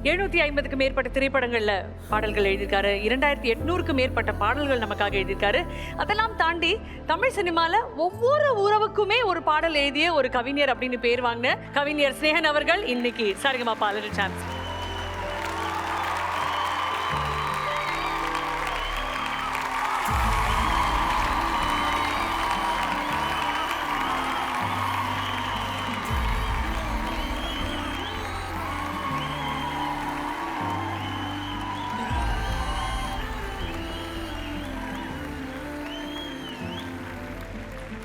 750க்கு மேற்பட்ட திரைப்படங்கள்ல பாடல்கள் எழுதியிருக்காரு. 2800க்கு மேற்பட்ட பாடல்கள் நமக்காக எழுதியிருக்காரு. அதெல்லாம் தாண்டி தமிழ் சினிமால ஒவ்வொரு உறவுக்குமே ஒரு பாடல் எழுதிய ஒரு கவிஞர் அப்படின்னு பேர் வாங்கின கவிஞர் ஸ்நேகன் அவர்கள் இன்னைக்கு சரிகமபா லிட்டில் சாம்ப்ஸ்.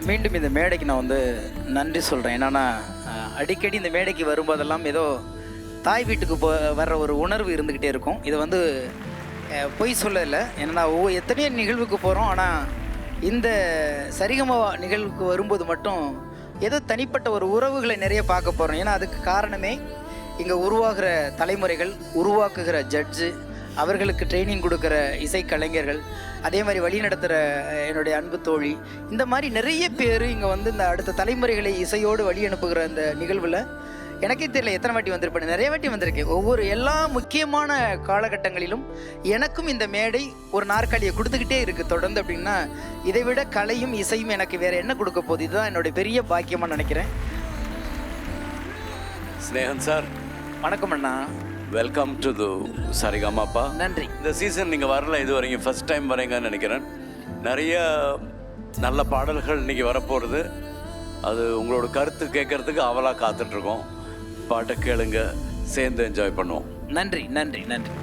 மீண்டும் இந்த மேடைக்கு நான் வந்து நன்றி சொல்கிறேன். என்னன்னா அடிக்கடி இந்த மேடைக்கு வரும்போதெல்லாம் ஏதோ தாய் வீட்டுக்கு வர்ற ஒரு உணர்வு இருந்துக்கிட்டே இருக்கும். இது வந்து பொய் சொல்லலை. என்னென்னா எத்தனையோ நிகழ்வுக்கு போகிறோம், ஆனால் இந்த சரிகம நிகழ்வுக்கு வரும்போது மட்டும் ஏதோ தனிப்பட்ட ஒரு உறவுகளை நிறைய பார்க்க போகிறோம். ஏன்னா அதுக்கு காரணமே இங்கே உருவாகிற தலைமுறைகள், உருவாக்குகிற ஜட்ஜு, அவர்களுக்கு ட்ரைனிங் கொடுக்குற இசைக்கலைஞர்கள், அதே மாதிரி வழி நடத்துகிற என்னுடைய அன்பு தோழி, இந்த மாதிரி நிறைய பேர் இங்கே வந்து இந்த அடுத்த தலைமுறைகளை இசையோடு வழி அனுப்புகிற இந்த நிகழ்வில் எனக்கே தெரியல எத்தனை வாட்டி வந்திருப்பேன். நிறைய வாட்டி வந்திருக்கேன். எல்லா முக்கியமான காலகட்டங்களிலும் எனக்கும் இந்த மேடை ஒரு நாற்காலியை கொடுத்துக்கிட்டே இருக்குது தொடர்ந்து. அப்படின்னா இதை விட கலையும் இசையும் எனக்கு வேறு என்ன கொடுக்க போகுது? இதுதான் என்னுடைய பெரிய பாக்கியமாக நினைக்கிறேன். ஸ்நேகன் சார், வணக்கம் அண்ணா. வெல்கம் டு து சரிகமபா. நன்றி. இந்த சீசன் நீங்கள் வரல, இது வரைக்கும் ஃபர்ஸ்ட் டைம் வரீங்கன்னு நினைக்கிறேன். நிறைய நல்ல பாடல்கள் இன்றைக்கி வரப்போகிறது. அது உங்களோட கருத்து கேட்குறதுக்கு அவலாக காத்துட்ருக்கோம். பாட்டை கேளுங்க, சேர்ந்து என்ஜாய் பண்ணுவோம். நன்றி நன்றி நன்றி.